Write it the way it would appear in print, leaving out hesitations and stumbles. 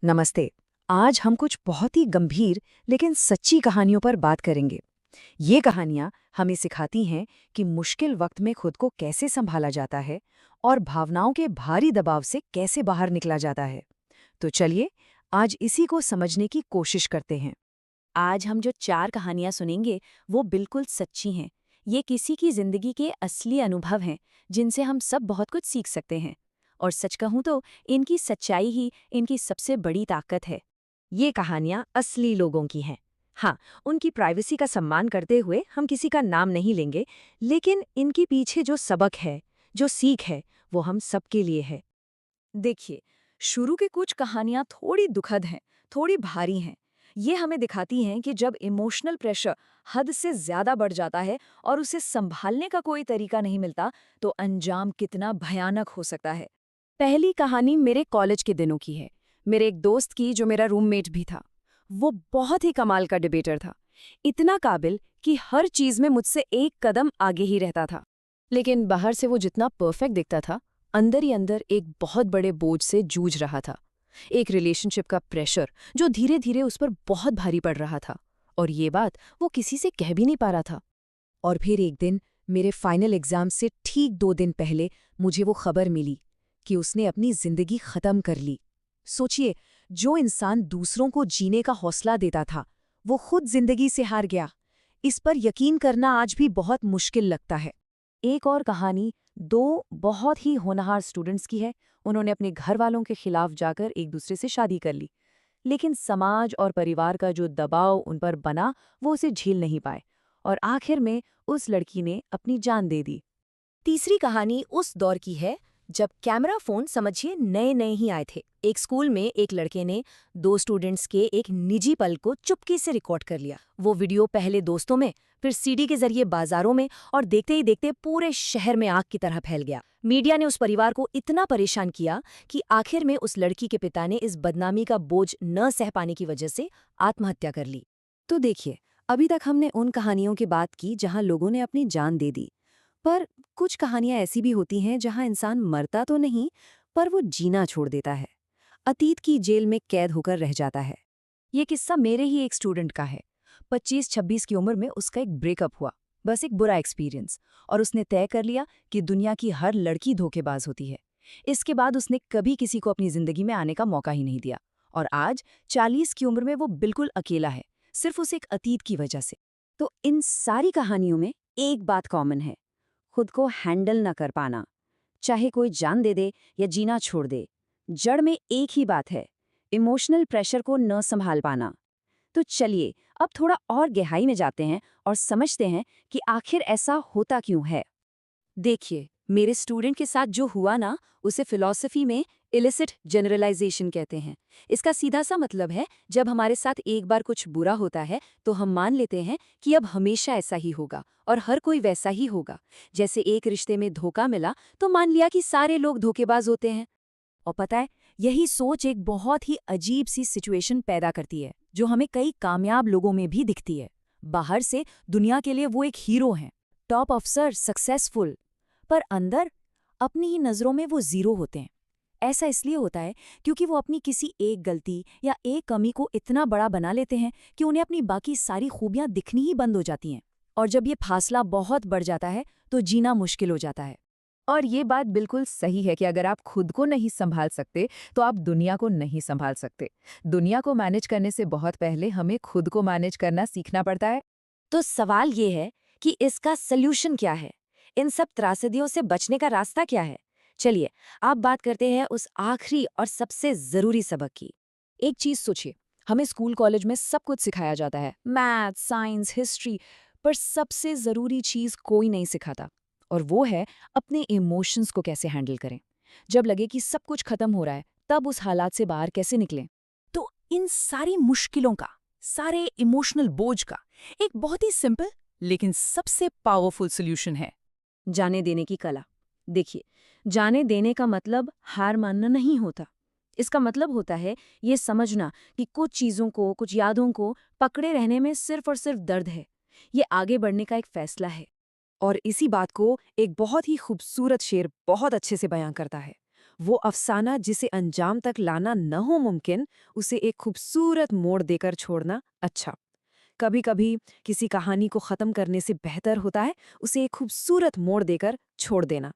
नमस्ते। आज हम कुछ बहुत ही गंभीर लेकिन सच्ची कहानियों पर बात करेंगे। ये कहानियां हमें सिखाती हैं कि मुश्किल वक्त में खुद को कैसे संभाला जाता है और भावनाओं के भारी दबाव से कैसे बाहर निकला जाता है। तो चलिए आज इसी को समझने की कोशिश करते हैं। आज हम जो 4 कहानियां सुनेंगे वो बिल्कुल सच्ची हैं। ये किसी की जिंदगी के असली अनुभव हैं जिनसे हम सब बहुत कुछ सीख सकते हैं। और सच कहूं तो इनकी सच्चाई ही इनकी सबसे बड़ी ताकत है। ये कहानियां असली लोगों की हैं। हाँ, उनकी प्राइवेसी का सम्मान करते हुए हम किसी का नाम नहीं लेंगे, लेकिन इनके पीछे जो सबक है, जो सीख है, वो हम सबके लिए है। देखिए, शुरू की कुछ कहानियां थोड़ी दुखद हैं, थोड़ी भारी हैं। ये हमें दिखाती हैं कि जब इमोशनल प्रेशर हद से ज्यादा बढ़ जाता है और उसे संभालने का कोई तरीका नहीं मिलता, तो अंजाम कितना भयानक हो सकता है। पहली कहानी मेरे कॉलेज के दिनों की है। मेरे एक दोस्त की जो मेरा रूममेट भी था। वो बहुत ही कमाल का डिबेटर था। इतना काबिल कि हर चीज में मुझसे एक कदम आगे ही रहता था। लेकिन बाहर से वो जितना परफेक्ट दिखता था, अंदर ही अंदर एक बहुत बड़े बोझ से जूझ रहा था। एक रिलेशनशिप का प्रेशर जो धीरे धीरे उस पर बहुत भारी पड़ रहा था। और ये बात वो किसी से कह भी नहीं पा रहा था। और फिर एक दिन मेरे फाइनल एग्जाम से ठीक 2 दिन पहले मुझे वो खबर मिली कि उसने अपनी जिंदगी खत्म कर ली। सोचिए, जो इंसान दूसरों को जीने का हौसला देता था, वो खुद जिंदगी से हार गया। इस पर यकीन करना आज भी बहुत मुश्किल लगता है। एक और कहानी 2 बहुत ही होनहार स्टूडेंट्स की है। उन्होंने अपने घर वालों के खिलाफ जाकर एक दूसरे से शादी कर ली। लेकिन समाज और परिवार का जो दबाव उन पर बना, वो उसे झेल नहीं पाए और आखिर में उस लड़की ने अपनी जान दे दी। तीसरी कहानी उस दौर की है जब कैमरा फोन समझिए नए नए ही आए थे। एक स्कूल में एक लड़के ने 2 स्टूडेंट्स के एक निजी पल को चुपके से रिकॉर्ड कर लिया। वो वीडियो पहले दोस्तों में, फिर सीडी के जरिए बाजारों में और देखते ही देखते पूरे शहर में आग की तरह फैल गया। मीडिया ने उस परिवार को इतना परेशान किया कि आखिर में उस लड़की के पिता ने इस बदनामी का बोझ न सह पाने की वजह से आत्महत्या कर ली। तो देखिए, अभी तक हमने उन कहानियों की बात की जहां लोगों ने अपनी जान दे दी। पर कुछ कहानियां ऐसी भी होती हैं जहां इंसान मरता तो नहीं, पर वो जीना छोड़ देता है। अतीत की जेल में कैद होकर रह जाता है। ये किस्सा मेरे ही एक स्टूडेंट का है। 25-26 की उम्र में उसका एक ब्रेकअप हुआ। बस एक बुरा एक्सपीरियंस। और उसने तय कर लिया कि दुनिया की हर लड़की धोखेबाज होती है। इसके बाद उसने कभी किसी को अपनी जिंदगी में आने का मौका ही नहीं दिया। और आज 40 की उम्र में वो बिल्कुल अकेला है, सिर्फ उस एक अतीत की वजह से। तो इन सारी कहानियों में एक बात कॉमन है, खुद को हैंडल न कर पाना। चाहे कोई जान दे दे या जीना छोड़ दे, जड़ में एक ही बात है, इमोशनल प्रेशर को न संभाल पाना। तो चलिए अब थोड़ा और गहराई में जाते हैं और समझते हैं कि आखिर ऐसा होता क्यों है। देखिए, मेरे स्टूडेंट के साथ जो हुआ ना, उसे फिलॉसफी में इलिसिट जनरलाइजेशन कहते हैं। इसका सीधा सा मतलब है, जब हमारे साथ एक बार कुछ बुरा होता है तो हम मान लेते हैं कि अब हमेशा ऐसा ही होगा और हर कोई वैसा ही होगा। जैसे एक रिश्ते में धोखा मिला तो मान लिया कि सारे लोग धोखेबाज होते हैं। और पता है, यही सोच एक बहुत ही अजीब सी सिचुएशन पैदा करती है जो हमें कई कामयाब लोगों में भी दिखती है। बाहर से दुनिया के लिए वो एक हीरो हैं, टॉप अफसर, सक्सेसफुल, पर अंदर अपनी ही नज़रों में वो जीरो होते हैं। ऐसा इसलिए होता है क्योंकि वो अपनी किसी एक गलती या एक कमी को इतना बड़ा बना लेते हैं कि उन्हें अपनी बाकी सारी खूबियां दिखनी ही बंद हो जाती हैं। और जब ये फासला बहुत बढ़ जाता है तो जीना मुश्किल हो जाता है। और ये बात बिल्कुल सही है कि अगर आप खुद को नहीं संभाल सकते तो आप दुनिया को नहीं संभाल सकते। दुनिया को मैनेज करने से बहुत पहले हमें खुद को मैनेज करना सीखना पड़ता है। तो सवाल ये है कि इसका सल्यूशन क्या है? इन सब त्रासदियों से बचने का रास्ता क्या है? चलिए, आप बात करते हैं उस आखिरी और सबसे जरूरी सबक की। एक चीज सोचिए, हमें स्कूल कॉलेज में सब कुछ सिखाया जाता है, मैथ, साइंस, हिस्ट्री, पर सबसे जरूरी चीज कोई नहीं सिखाता। और वो है अपने इमोशंस को कैसे हैंडल करें। जब लगे कि सब कुछ खत्म हो रहा है, तब उस हालात से बाहर कैसे निकलें। तो इन सारी मुश्किलों का, सारे इमोशनल बोझ का एक बहुत ही सिंपल लेकिन सबसे पावरफुल सॉल्यूशन है, जाने देने की कला। देखिए, जाने देने का मतलब हार मानना नहीं होता। इसका मतलब होता है ये समझना कि कुछ चीज़ों को, कुछ यादों को पकड़े रहने में सिर्फ और सिर्फ दर्द है। ये आगे बढ़ने का एक फैसला है। और इसी बात को एक बहुत ही खूबसूरत शेर बहुत अच्छे से बयां करता है। वो अफसाना जिसे अंजाम तक लाना न हो मुमकिन, उसे एक खूबसूरत मोड़ देकर छोड़ना अच्छा। कभी कभी किसी कहानी को ख़त्म करने से बेहतर होता है उसे एक खूबसूरत मोड़ देकर छोड़ देना।